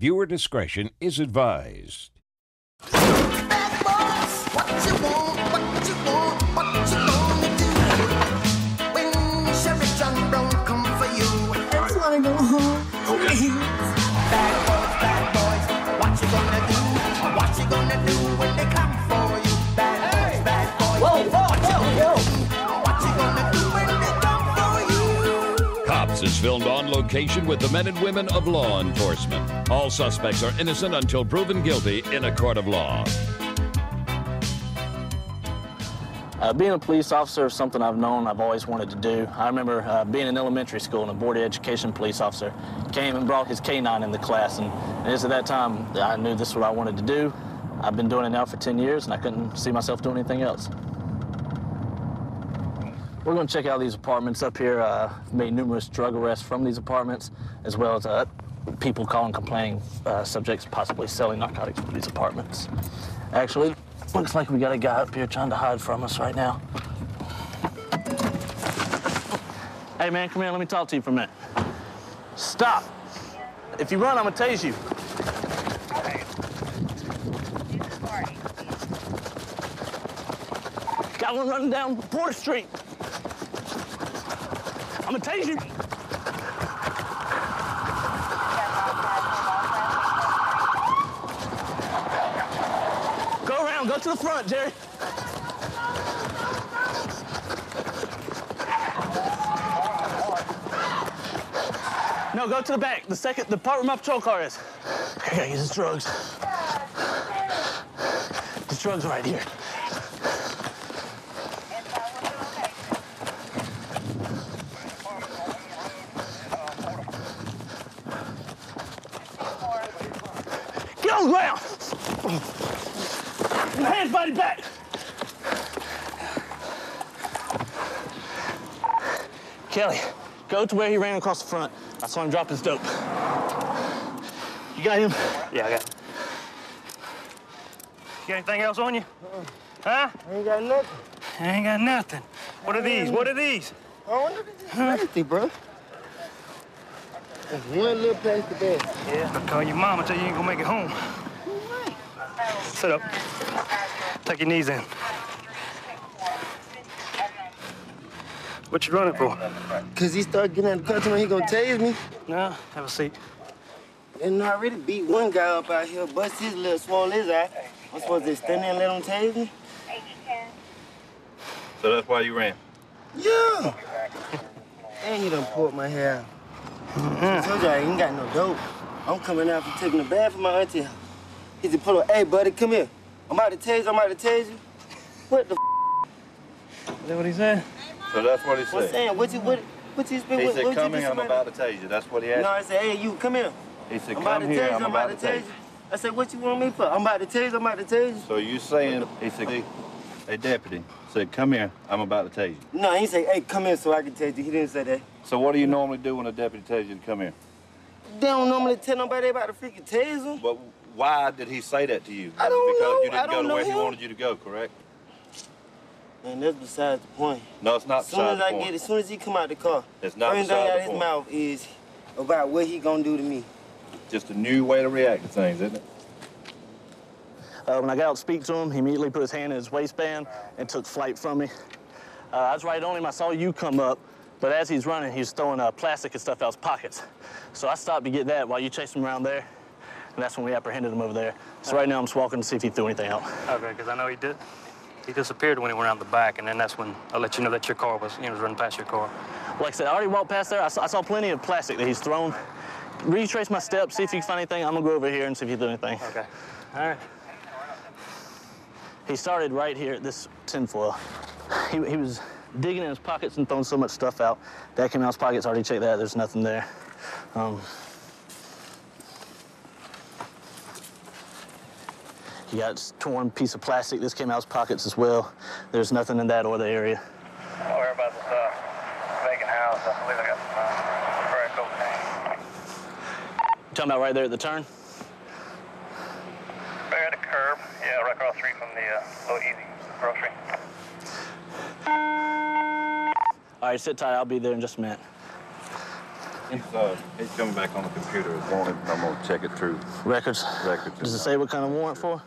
Viewer discretion is advised. Bad boys, what you want, what you want, what you gonna do? When Sherry John Brown come for you, I just wanna go home. Bad boys, what you gonna do? What you gonna do when they come for you? Bad boys, whoa, what you gonna do? What you gonna do when they come for you? Cops is filmed on location with the men and women of law enforcement. All suspects are innocent until proven guilty in a court of law. Being a police officer is something I've known I've always wanted to do. I remember being in elementary school and a board of education police officer came and brought his K-9 in the class, and just at that time I knew this is what I wanted to do. I've been doing it now for 10 years and I couldn't see myself doing anything else. We're going to check out these apartments up here. Made numerous drug arrests from these apartments, as well as people calling, complaining, subjects possibly selling narcotics from these apartments. Actually, looks like we got a guy up here trying to hide from us right now. Hey man, come here, let me talk to you for a minute. Stop. If you run, I'm gonna tase you. Got one running down Porter Street. I'm gonna tase you. Go around, go to the front, Jerry. No, go to the back. The part where my patrol car is. I gotta use his drugs. His drugs are right here. Get on the ground! Hands body back! Kelly, go to where he ran across the front. I saw him drop his dope. You got him? Yeah, I got him. You got anything else on you? Huh? I ain't got nothing. I ain't got nothing. What are these? What are these? Oh, look at this plastic, bro. There's one little plastic bag. Yeah, but call your mama tell you ain't gonna make it home. Sit up. Take your knees in. What you running for? Cause he started getting in the customer, he gonna tase me. No, have a seat. And I already beat one guy up out here, bust his little swole his eye. I'm supposed to stand there and let him tase me? So that's why you ran? Yeah. And he done pulled my hair out. I told you I ain't got no dope. I'm coming out from taking a bath for my auntie. He said, pull up, hey, buddy, come here. I'm about to tase you. What the Is that what he said? So that's what he said? What's saying? What's he He said, come here, I'm about to tase you. That's what he asked. No, I said, hey, you, come here. He said, I'm come here, I'm about to tase you. I said, what you want me for? I'm about to tase you. So you saying, he said, a deputy said, come here, I'm about to tase you. No, he said, hey, come here so I can tase you. He didn't say that. So what do you normally do when a deputy tells you to come here? They don't normally tell nobody about the freaking tase them. But why did he say that to you? I don't know. Because you didn't go to where he wanted you to go, correct? Man, that's besides the point. No, it's not besides the point. As soon as he come out the car, it's not everything beside out the of his point. mouth is about what he gonna do to me. Just a new way to react to things, isn't it? When I got out to speak to him, he immediately put his hand in his waistband and took flight from me. I was right on him. I saw you come up, but as he's running, he's throwing plastic and stuff out his pockets. So I stopped to get that while you chased him around there, and that's when we apprehended him over there. So right now I'm just walking to see if he threw anything out. Okay, because I know he did. He disappeared when he went around the back, and then that's when I let you know that your car was, was running past your car. Like I said, I already walked past there. I saw plenty of plastic that he's thrown. Retrace my steps, see if you can find anything. I'm gonna go over here and see if he threw anything. Okay. All right. He started right here at this tinfoil. He was digging in his pockets and throwing so much stuff out. That came out of his pockets, already checked that, there's nothing there. He got a torn piece of plastic. This came out of his pockets as well. There's nothing in that or the area. Oh, where about this vacant house? I believe I got some crack cocaine. You talking about right there at the turn? Right at the curb. Yeah, right across the street from the Little Easy grocery. All right, sit tight. I'll be there in just a minute. He's coming back on the computer as wanted, and I'm gonna check it through. Records? Records. Does it say what kind of warrant for?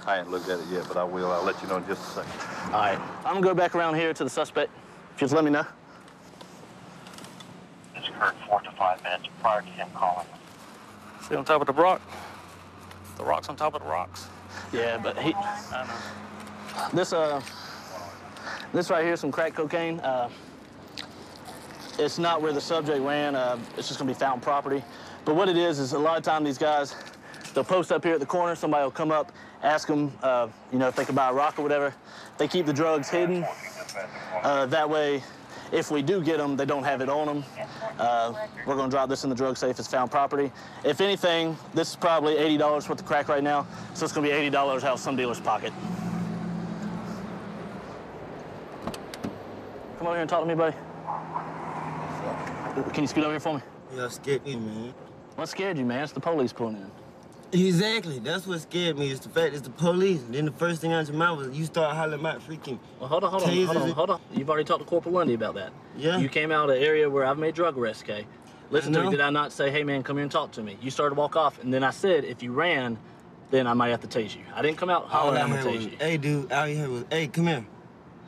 I ain't looked at it yet, but I will. I'll let you know in just a second. All right. I'm gonna go back around here to the suspect. If you just let me know. This occurred 4 to 5 minutes prior to him calling. See on top of the rock? The rock's on top of the rocks. Yeah, but he... I know. This right here is some crack cocaine. It's not where the subject ran. It's just gonna be found property. But what it is a lot of time these guys, they'll post up here at the corner. Somebody will come up, ask them, you know, if they could buy a rock or whatever. They keep the drugs hidden. That way, if we do get them, they don't have it on them. We're gonna drop this in the drug safe as found property. If anything, this is probably $80 worth of crack right now. So it's gonna be $80 out of some dealer's pocket. Come over here and talk to me, buddy. Can you scoot over here for me? Y'all scared me, man. What scared you, man? It's the police pulling in. Exactly. That's what scared me. It's the fact it's the police. And then the first thing out your mouth was you start hollering about freaking. Well, hold on. You've already talked to Corporal Lundy about that. Yeah. You came out of an area where I've made drug arrests, okay? Listen to me. Did I not say, hey, man, come here and talk to me? You started to walk off, and then I said, if you ran, then I might have to tase you. I didn't come out hollering, I'm gonna tase you. Hey, dude, all you heard was, hey, come here.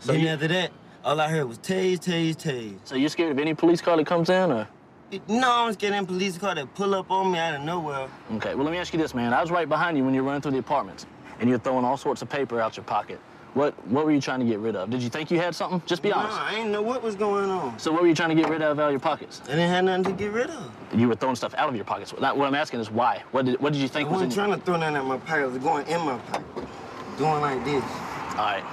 So then after that, all I heard was tase, tase, tase. So you scared of any police car that comes in, or? No, I'm scared of any police car that pull up on me out of nowhere. Okay, well, let me ask you this, man. I was right behind you when you were running through the apartments, and you're throwing all sorts of paper out your pocket. What were you trying to get rid of? Did you think you had something? Just be honest. No, I didn't know what was going on. So what were you trying to get rid of out of your pockets? I didn't have nothing to get rid of. You were throwing stuff out of your pockets. What I'm asking is why? What did you think was in I wasn't trying to throw nothing out my pocket. It was going in my pocket. Doing like this. All right.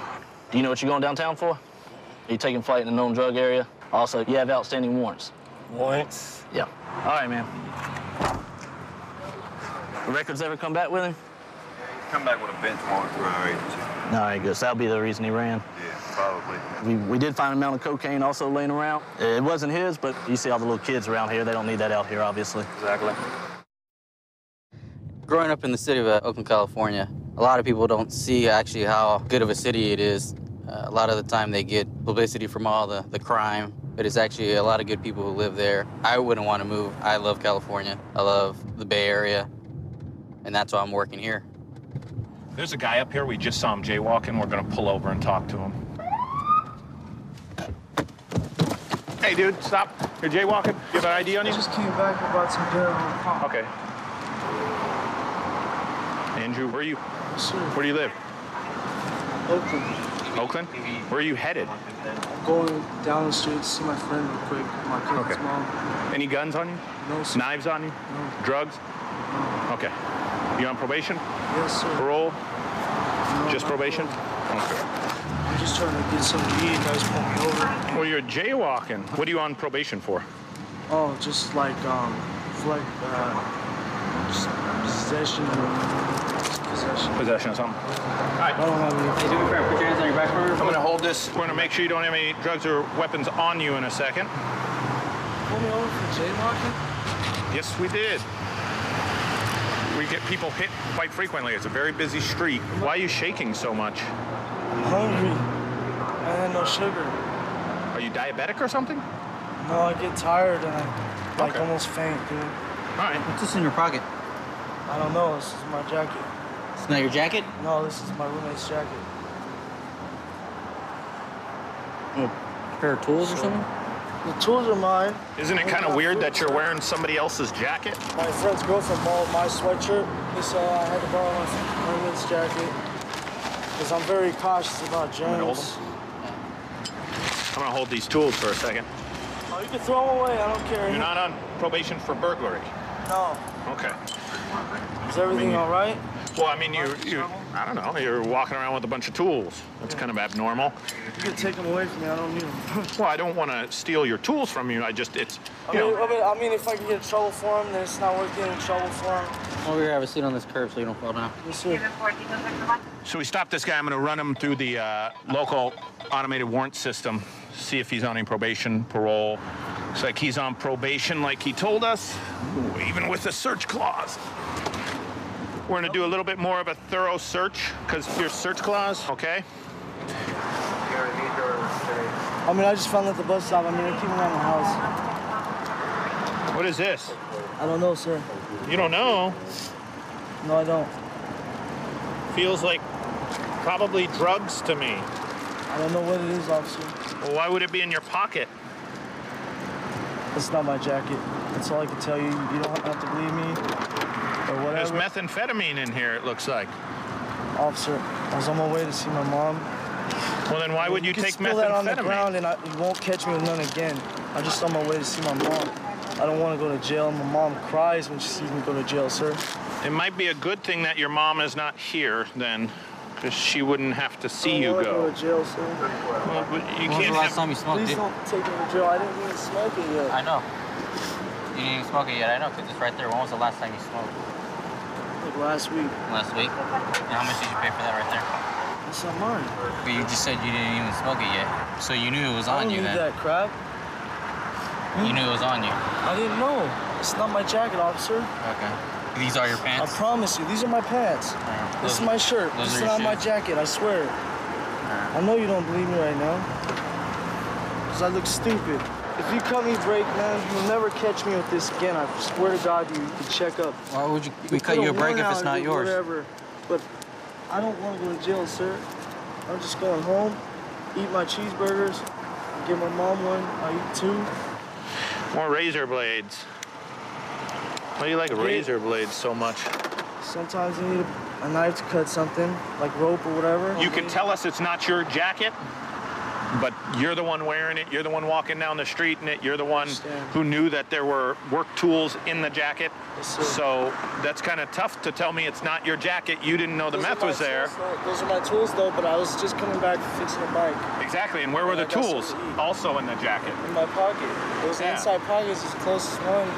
Do you know what you're going downtown for? Are you taking flight in a known drug area? Also, you have outstanding warrants. Warrants? Yeah. All right, man. The records ever come back with him? Come back with a bench warrant through our agency. All right, good. So that'll be the reason he ran. Yeah, probably. We did find a amount of cocaine also laying around. It wasn't his, but you see all the little kids around here. They don't need that out here, obviously. Exactly. Growing up in the city of Oakland, California, a lot of people don't see actually how good of a city it is. A lot of the time they get publicity from all the crime, but it's actually a lot of good people who live there. I wouldn't want to move. I love California. I love the Bay Area, and that's why I'm working here. There's a guy up here. We just saw him jaywalking. We're going to pull over and talk to him. Hey, dude, stop. You're jaywalking? You have an ID on you? I just came back about some dinner. Okay. Andrew, where are you? Sir. Where do you live? Oakland. Oakland? Where are you headed? I'm going down the street to see my friend real quick. My cousin's mom. Any guns on you? No, sir. Knives on you? No. Drugs? No. Okay. You on probation? Yes, sir. Parole? No, Just probation? Okay. I'm just trying to get some weed. Guys pulled me over. Well, you're jaywalking. What are you on probation for? Oh, just like, just possession. Possession of something. All right. I don't have any. Hey, do me a favor, put your hands on your back for me. I'm going to hold this. We're going to make sure you don't have any drugs or weapons on you in a second. Pull me over for jaywalking? Yes, we did. We get people hit quite frequently. It's a very busy street. Why are you shaking so much? I'm hungry. I had no sugar. Are you diabetic or something? No, I get tired and I almost faint, dude. All right. What's this in your pocket? I don't know. This is my jacket. It's not your jacket? No, this is my roommate's jacket. A pair of tools or something? The tools are mine. Isn't it kind of weird that you're wearing somebody else's jacket? My friend's girlfriend borrowed my sweatshirt. He said I had to borrow my roommate's jacket because I'm very cautious about germs. I'm going to hold these tools for a second. Oh, you can throw them away. I don't care. You're not on probation for burglary? No. Okay. Is everything all right? Well, I mean, I don't know, you're walking around with a bunch of tools. That's kind of abnormal. You can take them away from me. I don't need them. Well, I don't want to steal your tools from you. I mean, if I can get in trouble for them, then it's not worth getting in trouble for them. Over here, have a seat on this curb so you don't fall down. Yes, sir. So we stopped this guy. I'm going to run him through the local automated warrant system, see if he's on any probation, parole. Looks like he's on probation like he told us, even with a search clause. We're going to do a little bit more of a thorough search because your search clause, okay? I mean, I just found at the bus stop. I mean, I keep them around the house. What is this? I don't know, sir. You don't know? No, I don't. Feels like probably drugs to me. I don't know what it is, officer. Well, why would it be in your pocket? It's not my jacket. That's all I can tell you. You don't have to believe me or whatever. There's methamphetamine in here, it looks like. Officer, I was on my way to see my mom. Well, then why would you take spill that on the methamphetamine? ground and you won't catch me with none again. I'm just on my way to see my mom. I don't want to go to jail. My mom cries when she sees me go to jail, sir. It might be a good thing that your mom is not here, then, because she wouldn't have to see you I don't go. want to go to jail, sir. Well, but you When was can't the last have... time you smoked, Please dude? don't take me to jail. I didn't even smoke it yet. I know. You didn't even smoke it yet. I know, because it's right there. When was the last time you smoked? Like last week. Last week? And how much did you pay for that right there? It's not mine. But you just said you didn't even smoke it yet. So you knew it was on you I then. don't need that crap. You knew it was on you. I didn't know. It's not my jacket, officer. Okay. These are your I pants? promise you, these are my pants. This is my shirt. those This is are your not my shoes. jacket, I swear. I know you don't believe me right now. Because I look stupid. If you cut me break, man, you'll never catch me with this again. I swear to God, you can check up. Why would we cut you a break if it's not yours? Whatever. But I don't want to go to jail, sir. I'm just going home, eat my cheeseburgers, give my mom one, I eat two. More razor blades. Why do you like razor blades so much? Sometimes you need a knife to cut something, like rope or whatever. You can tell us it's not your jacket, but you're the one wearing it. You're the one walking down the street in it. You're the one who knew that there were work tools in the jacket. Yes, sir. So that's kind of tough to tell me it's not your jacket. You didn't know the Those are meth my was there. tools, though. Those are my tools, though, but I was just coming back fixing a bike. Exactly, and where were the I got tools? something to eat. Also in the jacket. In my pocket. Those Yeah. inside pockets is the closest one,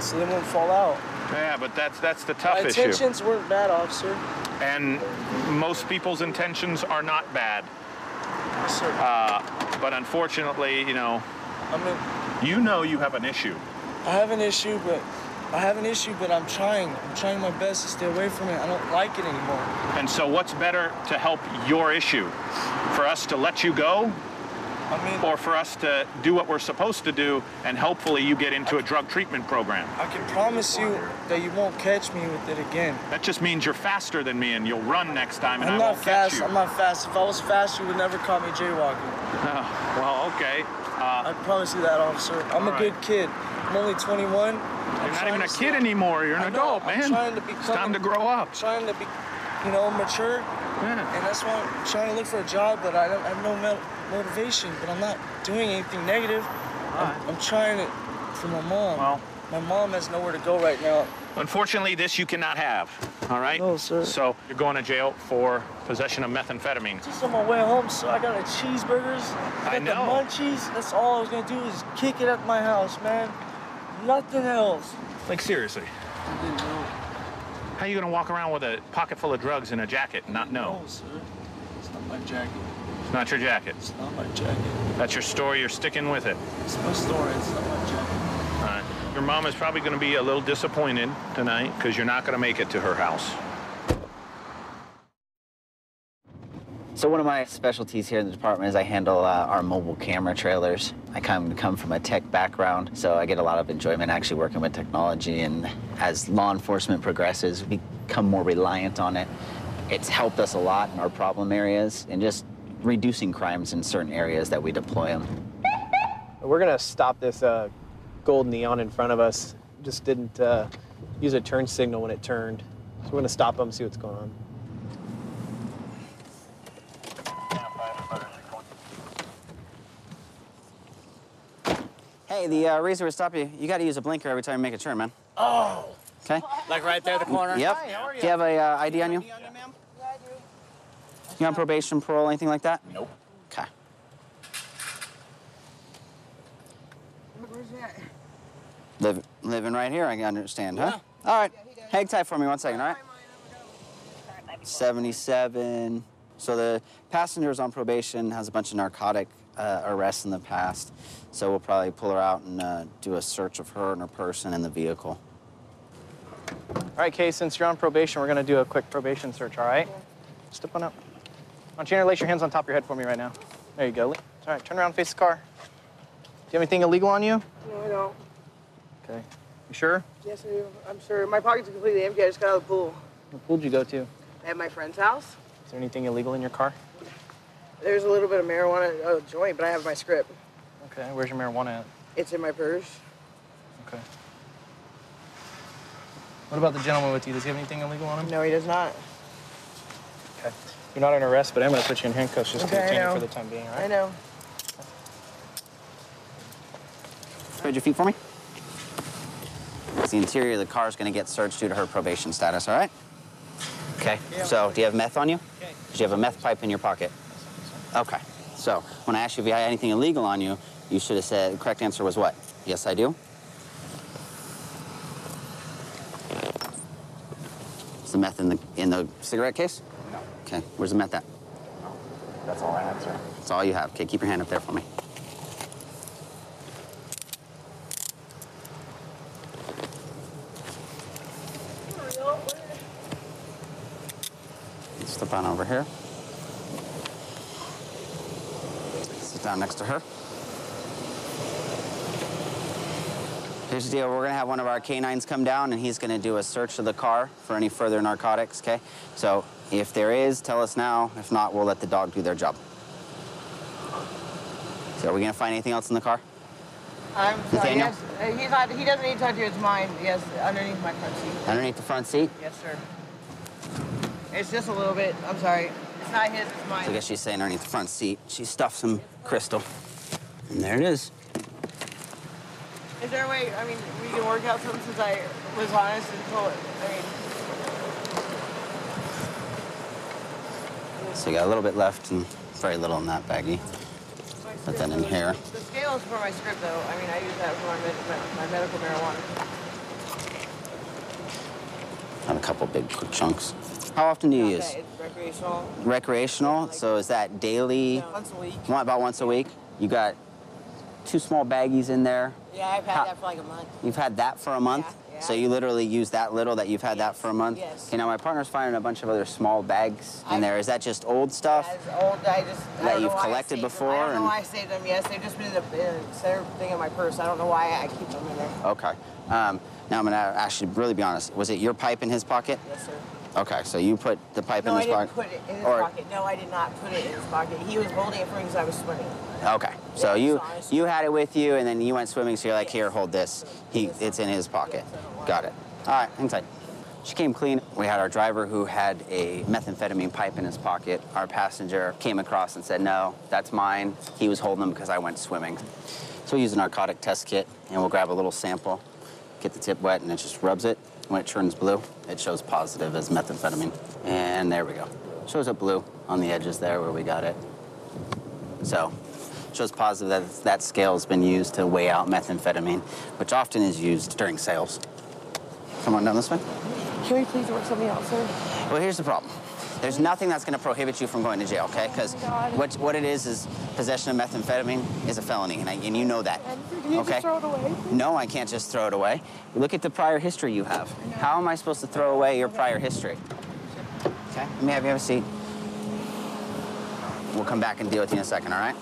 so they won't fall out. Yeah, but that's the tough My issue. intentions weren't bad, officer. And most people's intentions are not bad. Yes, sir. But unfortunately, you know, I mean, you know you have an issue. I have an issue, but I'm trying. I'm trying my best to stay away from it. I don't like it anymore. And so what's better to help your issue? For us to let you go? I mean, Or for us to do what we're supposed to do and hopefully you get into a drug treatment program? I can promise you that you won't catch me with it again. That just means you're faster than me and you'll run next time and I'm I not won't catch fast. you. I'm not fast. If I was fast, you would never caught me jaywalking. Oh, well, okay. I promise you that, officer. I'm all a good kid. I'm only 21. You're not even a kid anymore. You're an adult, man. I'm trying to become, it's time to grow up. Trying to be, mature. Yeah. And that's why I'm trying to look for a job, but I have no motivation. But I'm not doing anything negative. I'm trying it for my mom. Well, my mom has nowhere to go right now. unfortunately, this you cannot have, all right? No, sir. So you're going to jail for possession of methamphetamine. Just on my way home, so I got the cheeseburgers. I got the know. munchies. That's all I was gonna do is kick it at my house, man. Nothing else. Like, seriously. I didn't know. How are you going to walk around with a pocket full of drugs in a jacket and not know? No, sir. It's not my jacket. It's not your jacket. It's not my jacket. That's your story. You're sticking with it. It's my story. It's not my jacket. All right. Your mom is probably going to be a little disappointed tonight because you're not going to make it to her house. So one of my specialties here in the department is I handle our mobile camera trailers. I come from a tech background, so I get a lot of enjoyment actually working with technology. And as law enforcement progresses, we become more reliant on it. It's helped us a lot in our problem areas and just reducing crimes in certain areas that we deploy them. We're gonna stop this gold neon in front of us. Just didn't use a turn signal when it turned. So we're gonna stop them, see what's going on. Hey, the reason we stop you, you gotta use a blinker every time you make a turn, man. Oh. Okay? Like right there at the corner? Yep. Hi, how are you? Do you have a ID on you? You on probation, parole, anything like that? Nope. Okay. Where's that? Living right here, I understand, huh? All right. Hang tight for me 1 second, all right? 77. So the passenger's on probation, has a bunch of narcotic arrests in the past. So we'll probably pull her out and do a search of her and her person and the vehicle. All right, Kay, since you're on probation, we're gonna do a quick probation search, all right? Step on up. Why don't you interlace your hands on top of your head for me right now? There you go. All right, turn around, face the car. Do you have anything illegal on you? No, I don't. Okay. You sure? Yes, I do. I'm sure. My pockets are completely empty. I just got out of the pool. What pool did you go to? At my friend's house. Is there anything illegal in your car? There's a little bit of marijuana, joint, but I have my script. Okay. Where's your marijuana at? It's in my purse. Okay. What about the gentleman with you? Does he have anything illegal on him? No, he does not. Okay. You're not under arrest, but I'm going to put you in handcuffs just to Okay, detain I you know. for the time being, all right? I know. Spread your feet for me. The interior of the car is going to get searched due to her probation status, all right? Okay. So, do you have meth on you? Okay. Did you have a meth pipe in your pocket? Okay. So, when I asked you if you had anything illegal on you, you should have said, the correct answer was what? Yes, I do. Is the meth in the cigarette case? No. Okay. Where's the meth at? That's all I have, sir. That's all you have. Okay, keep your hand up there for me. Step on over here. Sit down next to her. Here's the deal. We're going to have one of our canines come down, and he's going to do a search of the car for any further narcotics, okay? So if there is, tell us now. If not, we'll let the dog do their job. So are we going to find anything else in the car? I'm sorry. Nathaniel? Yes, he doesn't need to touch you. It's mine. Yes, underneath my front seat. Underneath the front seat? Yes, sir. It's just a little bit. I'm sorry. It's not his, it's mine. So I guess she's saying underneath the front seat. She stuffed some crystal. And there it is. Is there a way, I mean, we can work out something since I was honest and told it? So you got a little bit left and very little in that baggie. Put that in here. The scale is for my script, though. I mean, I use that for my medical marijuana. And a couple big quick chunks. How often do you use? Okay, it's recreational. Recreational? So is that daily? No, once a week. About once a week? You got 2 small baggies in there. Yeah, I've had that for like a month. You've had that for a month? Yeah. So you literally use that little that you've had that for a month? Yes. Okay, now my partner's finding a bunch of other small bags in there. Is that just old stuff? It's old. That you've collected before? I don't know why I saved them. Yes, they've just been in the center thing in my purse. I don't know why I keep them in there. Okay. Now I'm going to actually really be honest. Was it your pipe in his pocket? Yes, sir. Okay, so you put the pipe in his pocket? No, I didn't put it in his pocket. No, I did not put it in his pocket. He was holding it for me because I was swimming. Okay, so you had it with you, and then you went swimming, so you're like, here, hold this. It's in his pocket. Got it. All right, hang tight. She came clean. We had our driver who had a methamphetamine pipe in his pocket. Our passenger came across and said, no, that's mine. He was holding them because I went swimming. So we use a narcotic test kit, and we'll grab a little sample, get the tip wet, and it just rubs it. When it turns blue, it shows positive as methamphetamine. And there we go. Shows up blue on the edges there where we got it. So, shows positive that that scale has been used to weigh out methamphetamine, which often is used during sales. Come on down this way. Can we please work something out, sir? Well, here's the problem. There's nothing that's going to prohibit you from going to jail, okay? Because what it is possession of methamphetamine is a felony, and you know that. Can you just throw it away? No, I can't just throw it away. Look at the prior history you have. How am I supposed to throw away your prior history? Okay, let me have you have a seat. We'll come back and deal with you in a second, all right?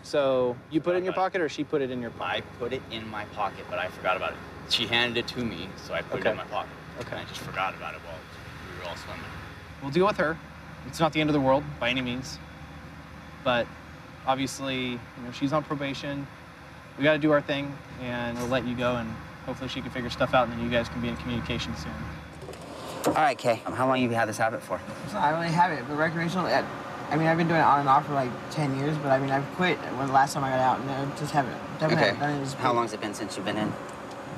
So you put it in your pocket, or she put it in your pocket? I put it in my pocket, but I forgot about it. She handed it to me, so I put it in my pocket. Okay. And I just forgot about it while we were all swimming. We'll deal with her. It's not the end of the world by any means. But obviously, she's on probation. We got to do our thing, and we'll let you go, and hopefully she can figure stuff out, and then you guys can be in communication soon. All right, Kay. How long have you had this habit for? So I don't really have it, but recreational, I mean, I've been doing it on and off for like 10 years, but I mean, I've quit when the last time I got out, and I just haven't done it. How long has it been since you've been in?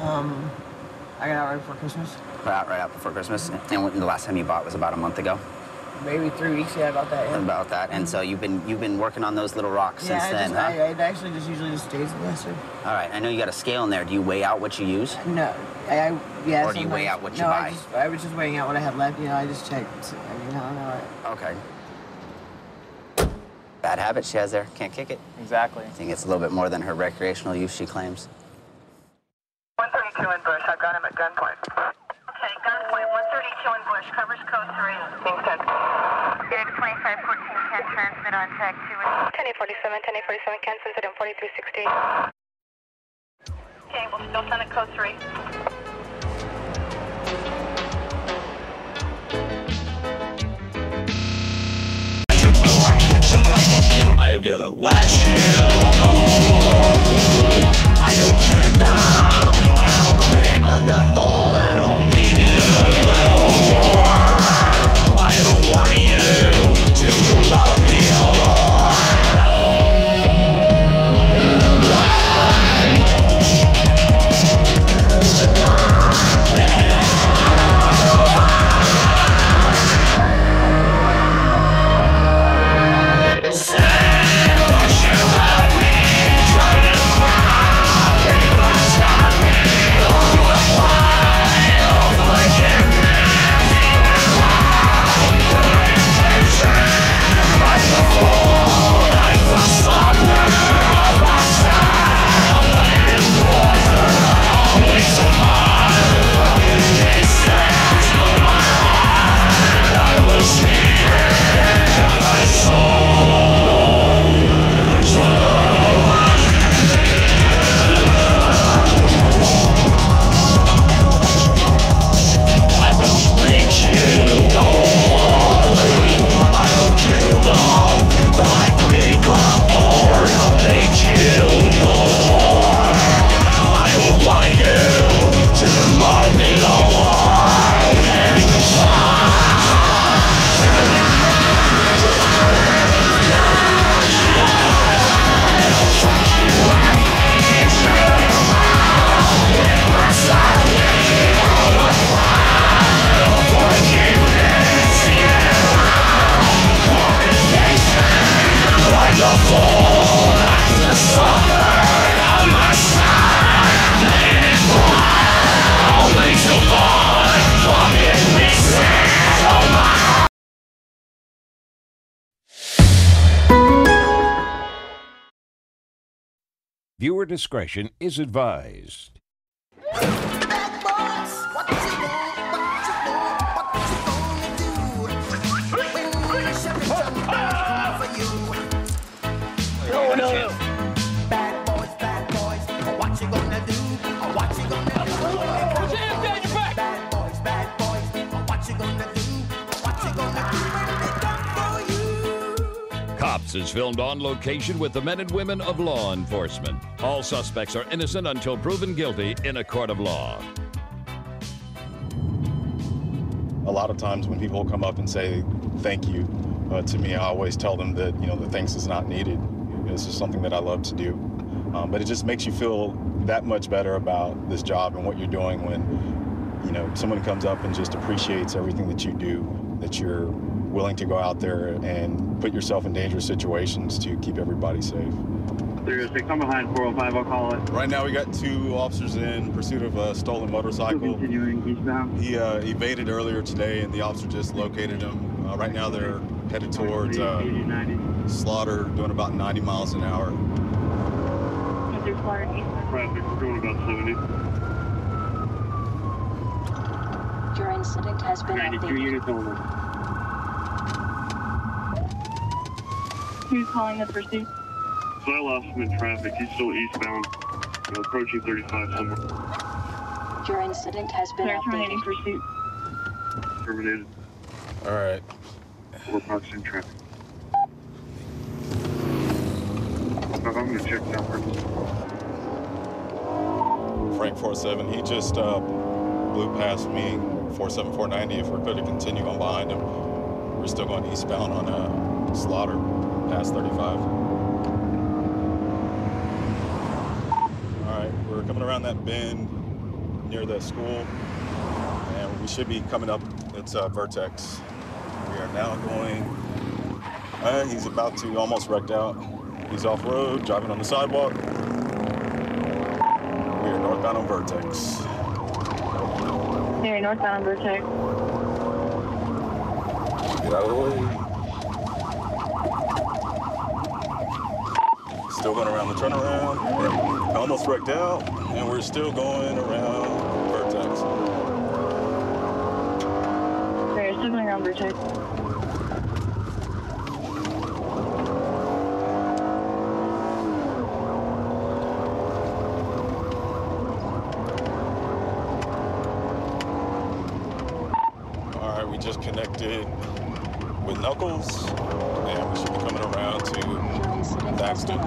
I got out right before Christmas. Right out before Christmas. And when the last time you bought was about a month ago? Maybe 3 weeks, yeah, about that, yeah. About that. And so you've been working on those little rocks since then, huh? It actually usually just stays in there, sir. All right, I know you got a scale in there. Do you weigh out what you use? No, yeah. Or do you weigh out what you buy? I was just weighing out what I had left. I just checked. I mean, I don't know. Okay. Bad habit she has there. Can't kick it. Exactly. I think it's a little bit more than her recreational use, she claims. 132 in Bush. I've got him at gunpoint. Okay, gunpoint. 132 in Bush. Covers code 3. Being sent. X 2514 can transmit on tag 2. 10847, 10847 can send it in 4360. Okay, we'll still send it code 3. I'm gonna watch you. I don't care now. I'm not falling on me. I don't want you to love me alone. Viewer discretion is advised. No. Bad boys, what you gonna do? What you gonna do? Put your hands behind your back. Bad boys, what you gonna do? What you gonna do when they come for you? Cops is filmed on location with the men and women of law enforcement. All suspects are innocent until proven guilty in a court of law. A lot of times when people come up and say thank you to me, I always tell them that, you know, the thanks is not needed. This is something that I love to do. But it just makes you feel that much better about this job and what you're doing when, you know, someone comes up and just appreciates everything that you do, that you're willing to go out there and put yourself in dangerous situations to keep everybody safe. 306, come behind 405, I'll call it. Right now we got 2 officers in pursuit of a stolen motorcycle. Continuing eastbound. He evaded earlier today and the officer just located him. Right now they're headed towards Slaughter, doing about 90 miles an hour. Traffic, we're going about 70. Your incident has been 92 updated. units only. Who's calling the pursuit? So I lost him in traffic. He's still eastbound, approaching 35 somewhere. Your incident has been updated. Pursuit. Terminated. All right. We're processing traffic. I'm going to check now first. Frank 47, he just blew past me, 47490. If we're going to continue on behind him, we're still going eastbound on Slaughter, past 35. All right, we're coming around that bend near the school, and we should be coming up. It's Vertex. We are now going, he's about to almost wrecked out. He's off-road, driving on the sidewalk. We are northbound on Vertex. Here, northbound on Vertex. Get out of the way. Still going around the turnaround. Almost wrecked out, and we're still going around Vertex. Here, still going around Vertex. just connected with Knuckles, and we should be coming around to Thaxton.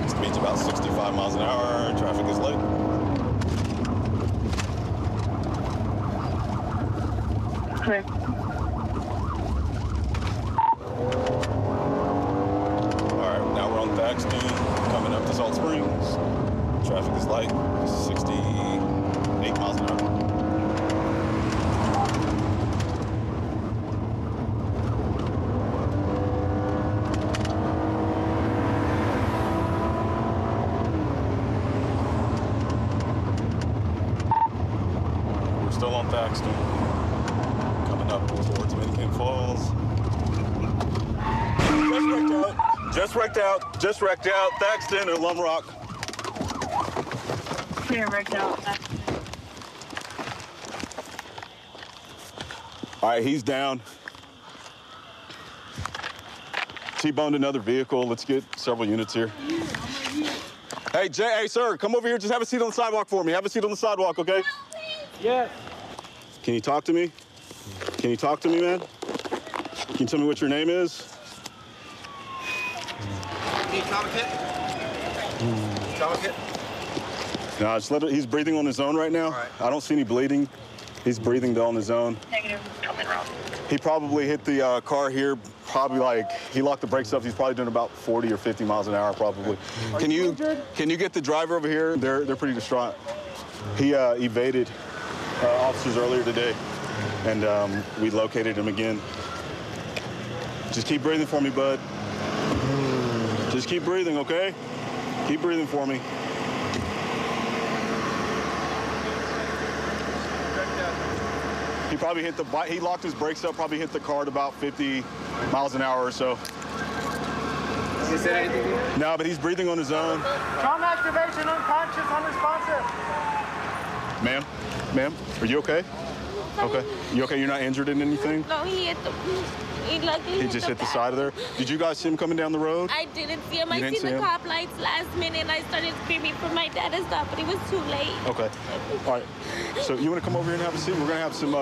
Speed's about 65 miles an hour. Traffic is late. Clear. All right, now we're on Thaxton, coming up to Salt Springs. Traffic is light, 68 miles an hour. We're still on Thaxton, coming up towards Dominican Falls. Just wrecked out. Thaxton and Lum Rock. Clear, wrecked out. All right, he's down. T-boned another vehicle. Let's get several units here. Hey, Jay, hey, sir, come over here. Just have a seat on the sidewalk for me. Have a seat on the sidewalk, okay? Yes. Can you talk to me? Can you talk to me, man? Can you tell me what your name is? Need trauma kit? Trauma kit? No, just let it, he's breathing on his own right now. Right. I don't see any bleeding. He's breathing on his own. Negative. Coming around. He probably hit the car here, probably like, he locked the brakes up. He's probably doing about 40 or 50 miles an hour, probably. Can you get the driver over here? They're pretty distraught. He evaded officers earlier today, and we located him again. Just keep breathing for me, bud. Just keep breathing, okay? Keep breathing for me. He probably hit the bike. He locked his brakes up, probably hit the car at about 50 miles an hour or so. Has he said anything to you? No, but he's breathing on his own. Trauma activation, unconscious, unresponsive. Ma'am? Ma'am, are you okay? Okay. You okay? You're not injured in anything? No, he hit the... He luckily He just hit the side of there. Did you guys see him coming down the road? I didn't see him. You I didn't seen see the him? cop lights last minute, and I started screaming for my dad and stuff, but it was too late. Okay. All right. So you want to come over here and have a seat? We're going to have some,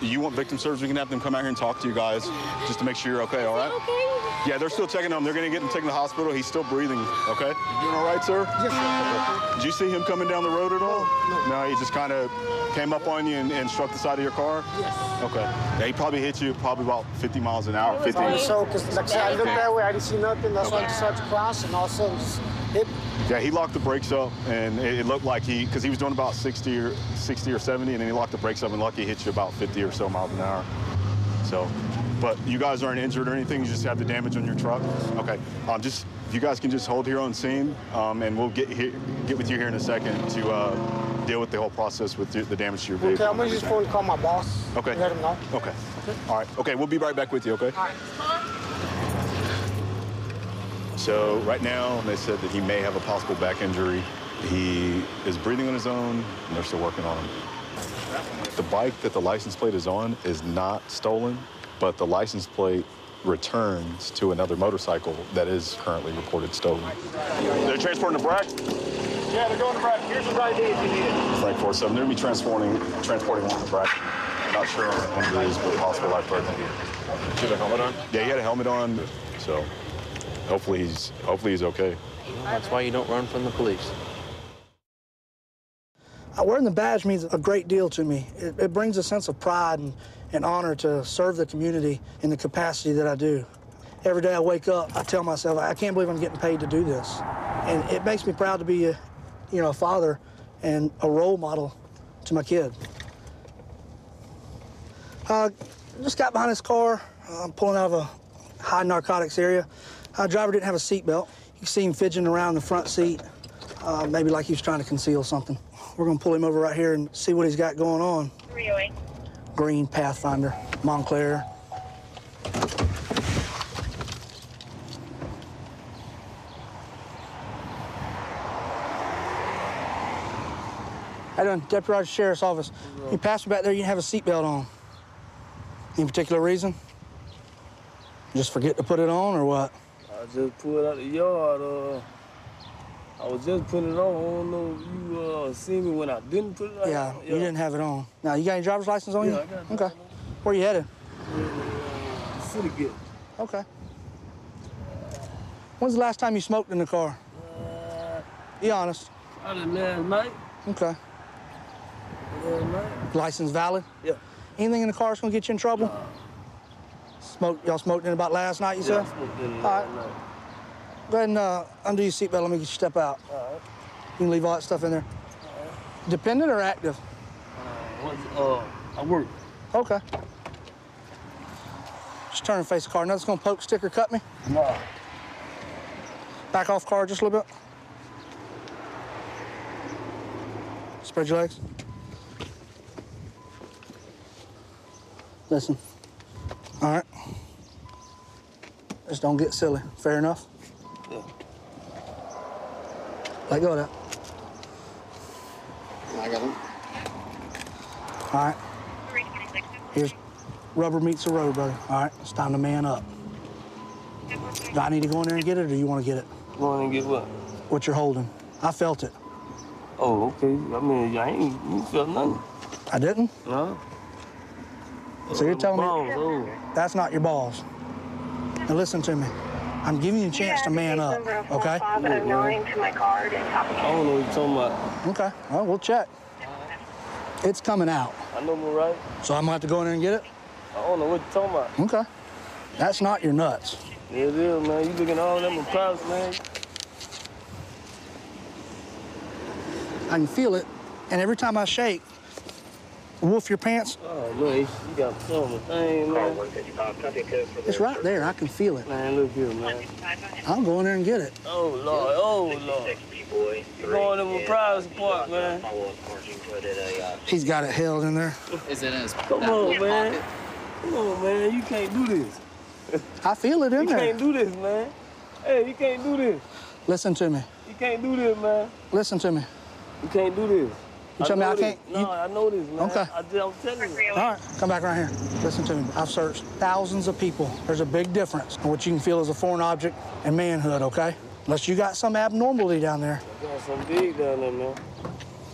you want victim service? We can have them come out here and talk to you guys just to make sure you're okay, all right? Okay. Yeah, they're still checking on him. They're going to get him taken to the hospital. He's still breathing, okay? You doing all right, sir? Yes, sir. Okay. Did you see him coming down the road at all? No, he just kind of came up on you and struck the side of your car? Yes. Okay. Yeah, he probably hit you probably about 50 miles an hour. 50. So, because like I said, I looked that way, I didn't see nothing. That's why I decided to cross, and all of a sudden just hit me. Yeah, he locked the brakes up, and it looked like because he was doing about 60 or 70, and then he locked the brakes up, and lucky hit you about 50 or so miles an hour. So, but you guys aren't injured or anything. You just have the damage on your truck. Okay. Just if you guys can just hold here on scene, and we'll get with you here in a second to deal with the whole process with the damage to your vehicle. Okay, I'm gonna just phone call my boss. Okay. Let him know. Okay. All right. Okay, we'll be right back with you. Okay. All right. So right now, they said that he may have a possible back injury. He is breathing on his own, and they're still working on him. The bike that the license plate is on is not stolen, but the license plate returns to another motorcycle that is currently reported stolen. They're transporting the Brack? Yeah, they're going to Brad. Here's his ID if you need it. Frank 47. They're going to be transporting one to Brack. Not sure on the injuries, but possible life threatening. Did he have a helmet on? Yeah, he had a helmet on, so hopefully he's okay. That's why you don't run from the police. Wearing the badge means a great deal to me. It brings a sense of pride and honor to serve the community in the capacity that I do. Every day I wake up, I tell myself, I can't believe I'm getting paid to do this. And it makes me proud to be a father and a role model to my kid. Just got behind his car. I'm pulling out of a high narcotics area. Driver didn't have a seatbelt. You can see him fidgeting around the front seat, maybe like he was trying to conceal something. We're gonna pull him over right here and see what he's got going on. 308. Green Pathfinder, Montclair. How you doing? Deputy Rogers Sheriff's Office. You passed me back there, you didn't have a seatbelt on. Any particular reason? Just forget to put it on, or what? I just pulled out the yard. I was just putting it on. I don't know if you seen me when I didn't put it on. Yeah, you didn't have it on. Now, you got any driver's license on you? Yeah, I got it. Okay. Where you headed? City get. Okay. When's the last time you smoked in the car? Be honest. Probably last night. Okay. Last night. License valid? Yeah. Anything in the car that's gonna get you in trouble? Y'all smoked in about last night, you Yeah, said? I smoked in All last right. night. Go ahead and undo your seatbelt. Let me get you step out. All right. You can leave all that stuff in there. Dependent or active? I work. Okay. Just turn and face the car. Nothing's gonna poke, stick, or cut me? No. Back off car just a little bit. Spread your legs. Listen. All right. Just don't get silly. Fair enough? Yeah. Let go of that. I got him. All right. Here's rubber meets the road, brother. All right, it's time to man up. Do I need to go in there and get it, or do you want to get it? Go in and get what? What you're holding. I felt it. Oh, okay. I mean, you felt nothing. I didn't? No. So you're telling balls, me that's not your balls. Now listen to me. I'm giving you a chance to man up, okay? I don't know what you're talking about. Okay, well, we'll check. It's coming out. I know my right. So I'm gonna have to go in there and get it? I don't know what you're talking about. Okay. That's not your nuts. Yeah, it is, man. You looking at all them privates, man. I can feel it, and every time I shake, wolf your pants. Oh, man, you got some thing, man. It's right there. I can feel it. Man, look here, man. I'll go in there and get it. Oh, Lord. Oh, Lord. You going in my private park, man. He's got it held in there. Is it in his Come on, man. Come on, man. You can't do this. I feel it in You there. can't do this, man. Hey, you can't do this. Listen to me. You can't do this, man. Listen to me. You can't do this. You tell me I can't? No, I know this, man. Okay. I'm telling you. All right, come back right here. Listen to me. I've searched thousands of people. There's a big difference in what you can feel as a foreign object and manhood, okay? Unless you got some abnormality down there. I got some big down there, man.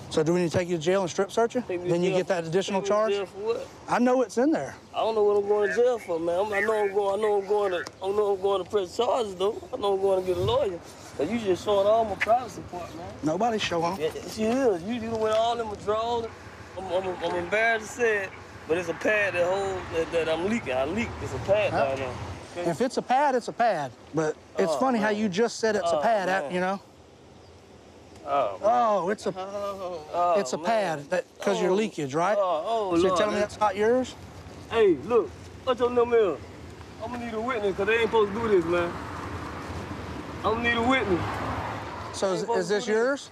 So do we need to take you to jail and strip search you? Then you get that additional charge? Jail for what? I know it's in there. I don't know what I'm going to jail for, man. I know I'm going to press charges, though. I know I'm going to get a lawyer. But you just showing all my privacy part, man. Nobody's showing. Yeah, she is. You went all in my drawers. I'm embarrassed to say it, but it's a pad that I'm leaking. I leaked. It's a pad down there. Okay? If it's a pad, it's a pad. But it's funny how you just said it's a pad, man. you know? Oh, it's a pad because your leakage, right? Oh, so you're Lord, telling me that's not yours? Hey, look, what's your number is? I'm gonna need a witness because they ain't supposed to do this, man. I'm gonna need a witness. So is this yours?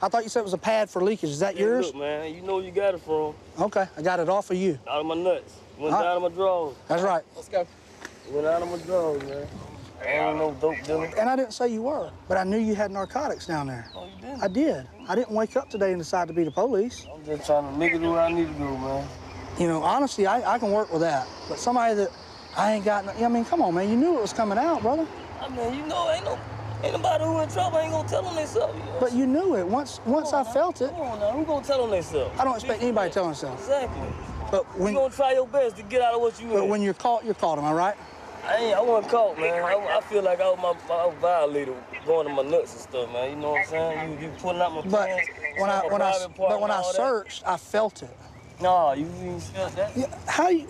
I thought you said it was a pad for leakage. Is that yours? Look, man, you know where you got it from. Okay, I got it off of you. Out of my nuts. Went down of my drawers. That's right. Let's go. Went out of my drawers, man. I don't know dope dealer. And I didn't say you were, but I knew you had narcotics down there. Oh, you didn't? I did. I didn't wake up today and decide to be the police. I'm just trying to make it where I need to go, man. You know, honestly, I can work with that. But somebody that I ain't got, I mean, come on, man. You knew it was coming out, brother. I mean, you know, ain't nobody who in trouble ain't gonna tell them themselves. You know? But you knew it. Once I felt it. Come on now, who gonna tell them themselves? I don't expect anybody to tell themselves. Exactly. But when you gonna try your best to get out of what you in. But when you're caught, am I right? I wasn't caught, man. I feel like I was violated going to my nuts and stuff, man. You know what I'm saying? You pulling out my pants. But when I searched, I felt it. No, you ain't felt that? Yeah, how you?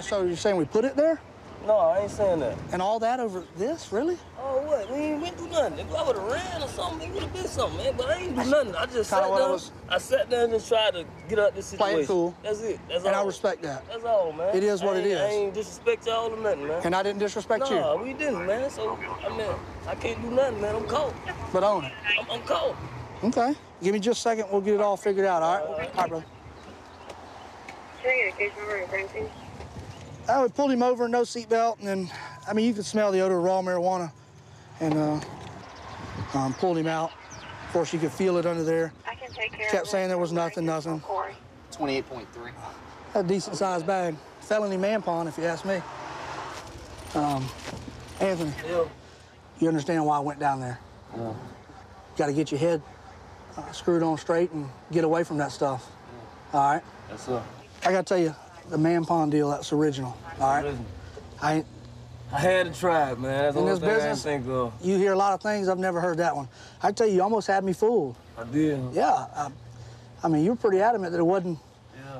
So you're saying we put it there? No, I ain't saying that. And all that over this, really? Oh, what? We ain't do nothing. If I would have ran or something, it would have been something, man. But I ain't do nothing. I just sat down. I sat down and just tried to get out this situation. Play it cool. That's it. That's all. And I respect that. That's all, man. It is what it is. I ain't disrespect y'all or nothing, man. And I didn't disrespect you? No, we didn't, man. So, I mean, I can't do nothing, man. I'm caught. But own it. I'm caught. Okay. Give me just a second. We'll get it all figured out, all right? All right, brother. Can I get a case number and crime scene? We pulled him over, no seatbelt, and then, I mean, you could smell the odor of raw marijuana, and pulled him out. Of course, you could feel it under there. I can take care Kept of saying there was nothing. 28.3. A decent-sized bag. Felony man pawn, if you ask me. Anthony, you understand why I went down there? Yeah. Got to get your head screwed on straight and get away from that stuff. All right? Yes, sir. I got to tell you, The man pawn deal, that's original. All right. I had to try it, man. That's the in only this thing business, I can think of. you hear a lot of things. I've never heard that one. I tell you, you almost had me fooled. I did. Yeah. I mean, you were pretty adamant that it wasn't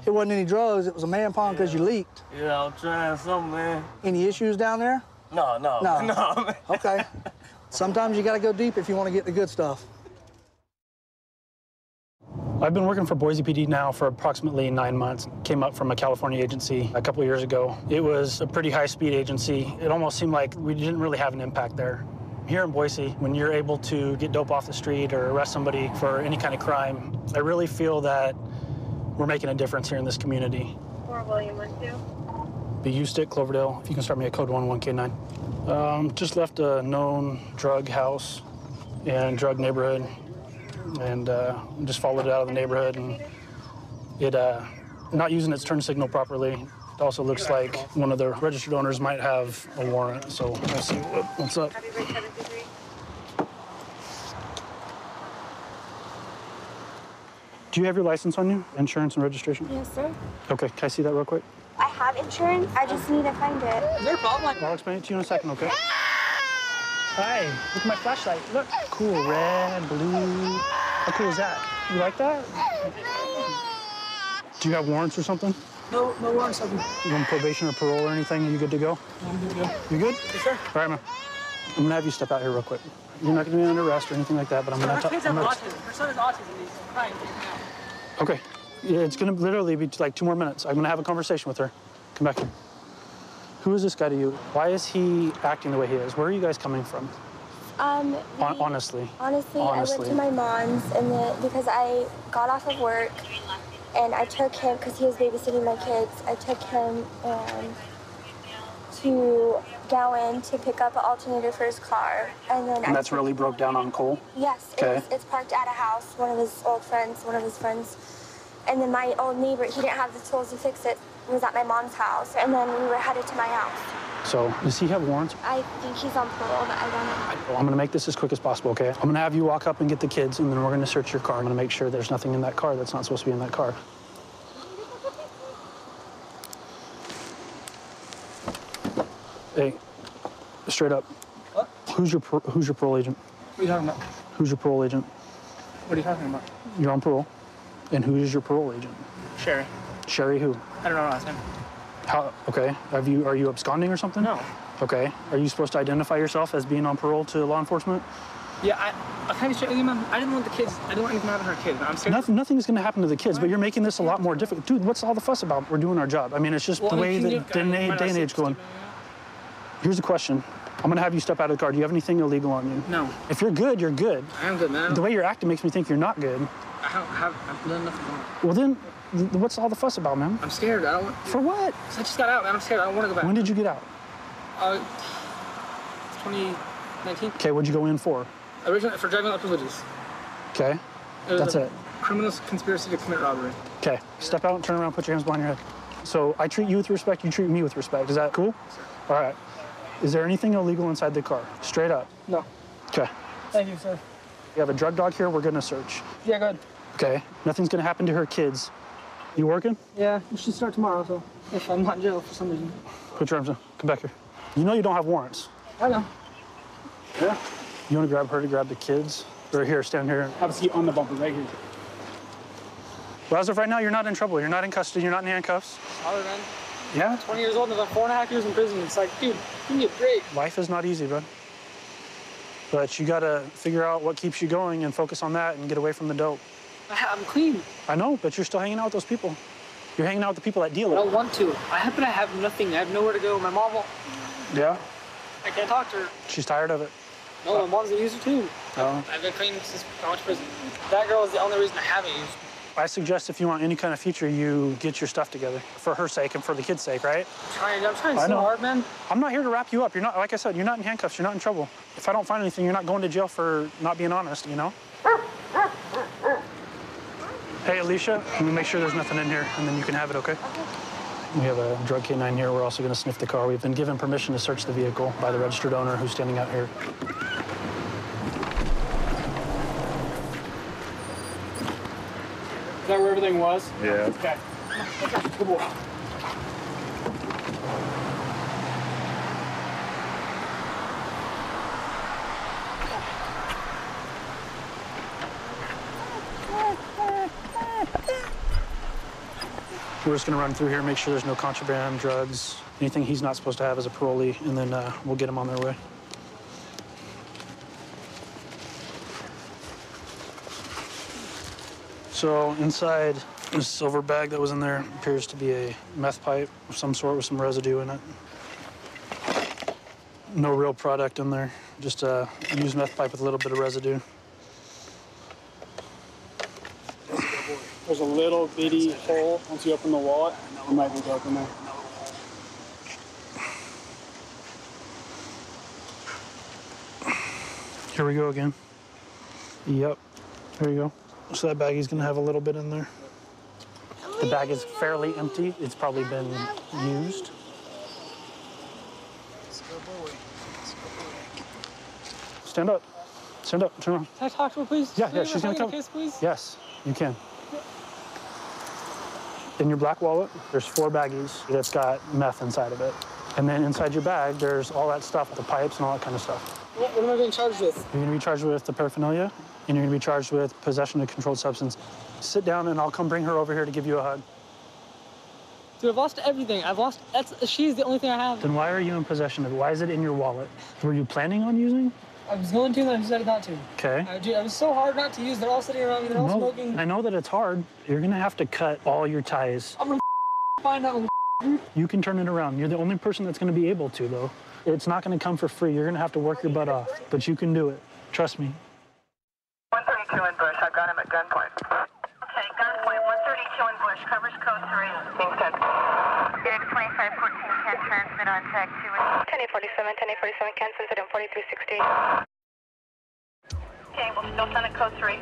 any drugs. It was a man pawn because you leaked. Yeah, I'm trying something, man. Any issues down there? No, man. Okay. Sometimes you got to go deep if you want to get the good stuff. I've been working for Boise PD now for approximately 9 months. Came up from a California agency a couple of years ago. It was a pretty high-speed agency. It almost seemed like we didn't really have an impact there. Here in Boise, when you're able to get dope off the street or arrest somebody for any kind of crime, I really feel that we're making a difference here in this community. 4 William 12. Be Stick, Cloverdale. If you can start me at code 11K9. Just left a known drug house and drug neighborhood, and just followed it out of the neighborhood, and it not using its turn signal properly. It also looks like one of the registered owners might have a warrant, so we'll see what's up. Do you have your license on you? Insurance and registration? Yes, sir. Okay, can I see that real quick? I have insurance. I just need to find it. Is there a problem? I'll explain it to you in a second, okay? Hi, look at my flashlight. Look, cool, red, blue. How cool is that? You like that? Do you have warrants or something? No warrants. You on probation or parole or anything? Are you good to go? I'm good to go. You good? Yes, sir. All right, man. I'm gonna have you step out here real quick. You're not gonna be under arrest or anything like that, but I'm gonna Her kids have autism. Her son has autism. He's crying. Okay. Yeah, it's gonna literally be like 2 more minutes. I'm gonna have a conversation with her. Come back here. Who is this guy to you? Why is he acting the way he is? Where are you guys coming from? Honestly. Honestly, I went to my mom's because I got off of work and I took him because he was babysitting my kids. I took him to Gowan to pick up an alternator for his car, and then that's really broke down on Cole? Yes, okay. It's parked at a house, one of his friends. And then my old neighbor, he didn't have the tools to fix it. He was at my mom's house, and then we were headed to my house. So, does he have warrants? I think he's on parole, but I don't know. I'm gonna make this as quick as possible, okay? I'm gonna have you walk up and get the kids, and then we're gonna search your car. I'm gonna make sure there's nothing in that car that's not supposed to be in that car. Hey, straight up. What? Who's your parole agent? What are you talking about? Who's your parole agent? What are you talking about? You're on parole. And who is your parole agent? Sherry. Sherry who? I don't know her last name. How? Okay. Are you absconding or something? No. Okay. Are you supposed to identify yourself as being on parole to law enforcement? Yeah, I kind of straight with you, man. I didn't want the kids. I didn't want anything to happen to her kids. I'm scared. Nothing's going to happen to the kids, but you're making this a lot more difficult. Dude, what's all the fuss about? We're doing our job. I mean, it's just the way that day and age going. Here's the question. I'm going to have you step out of the car. Do you have anything illegal on you? No. If you're good, you're good. I am good, man. The way you're acting makes me think you're not good. I've done nothing wrong. Well, then, what's all the fuss about, man? I'm scared. I don't want... For what? I just got out, man. I'm scared. I don't want to go back. When did you get out? 2019. Okay, what'd you go in for? Originally, for driving without privileges. Okay. That's it. Criminal conspiracy to commit robbery. Okay. Step out, turn around, put your hands behind your head. So I treat you with respect, you treat me with respect. Is that cool? All right. Is there anything illegal inside the car? Straight up. No. Okay. Thank you, sir. You have a drug dog here, we're gonna search. Yeah, go ahead. Okay. Nothing's gonna happen to her kids. You working? Yeah, we should start tomorrow, so if I'm not in jail for some reason. Put your arms down. Come back here. You know you don't have warrants. I know. Yeah. You wanna grab her to grab the kids? Or here, stand here. Have a seat on the bumper right here. Well, as of right now, you're not in trouble. You're not in custody. You're not in handcuffs. Sorry, man. Yeah? 20 years old and I'm 4.5 years in prison. It's like, dude, you need a break. Life is not easy, bud. But you gotta figure out what keeps you going and focus on that and get away from the dope. I'm clean. I know, but you're still hanging out with those people. You're hanging out with the people that deal it. I don't want to. I happen to have nothing. I have nowhere to go. My mom won't. Yeah? I can't talk to her. She's tired of it. No, my mom's a user too. Oh. I've been clean since I went to prison. That girl is the only reason I haven't used. I suggest if you want any kind of future, you get your stuff together for her sake and for the kids' sake, right? I'm trying so hard, man. I'm not here to wrap you up. You're not, like I said, you're not in handcuffs. You're not in trouble. If I don't find anything, you're not going to jail for not being honest, you know? Hey, Alicia, let me make sure there's nothing in here, and then you can have it, okay? We have a drug K9 here. We're also going to sniff the car. We've been given permission to search the vehicle by the registered owner who's standing out here. Is that where everything was? Yeah. Okay. Good boy. We're just gonna run through here, make sure there's no contraband, drugs, anything he's not supposed to have as a parolee, and then we'll get him on their way. So inside this silver bag that was in there appears to be a meth pipe of some sort with some residue in it. No real product in there, just a used meth pipe with a little bit of residue. There's a little bitty hole once you open the wallet. It might be dope in there. Here we go again. Yep, there you go. So that baggie's gonna have a little bit in there. The bag is fairly empty. It's probably been used. Stand up. Stand up. Turn around. Can I talk to her, please? Yeah, she's gonna come. Case, please? Yes, you can. In your black wallet, there's 4 baggies that's got meth inside of it. And then inside your bag, there's all that stuff, the pipes and all that kind of stuff. What am I being charged with? You're gonna be charged with the paraphernalia, and you're gonna be charged with possession of controlled substance. Sit down and I'll come bring her over here to give you a hug. Dude, I've lost everything. She's the only thing I have. Then why are you in possession of it? Why is it in your wallet? Were you planning on using? I was going to, and I decided not to. Okay. I was so hard not to use. They're all sitting around me. They're all smoking. I know that it's hard. You're gonna have to cut all your ties. I'm gonna find out. You can turn it around. You're the only person that's gonna be able to, though. It's not gonna come for free. You're gonna have to work your butt off, but you can do it. Trust me. 132 in Bush. I've got him at gunpoint. Okay, gunpoint. 132 in Bush. Covers code 3. Being sent. Unit 2514 can transmit on tag 2. 10847. 10847 can send it on 4360. Okay, we'll still send it code 3.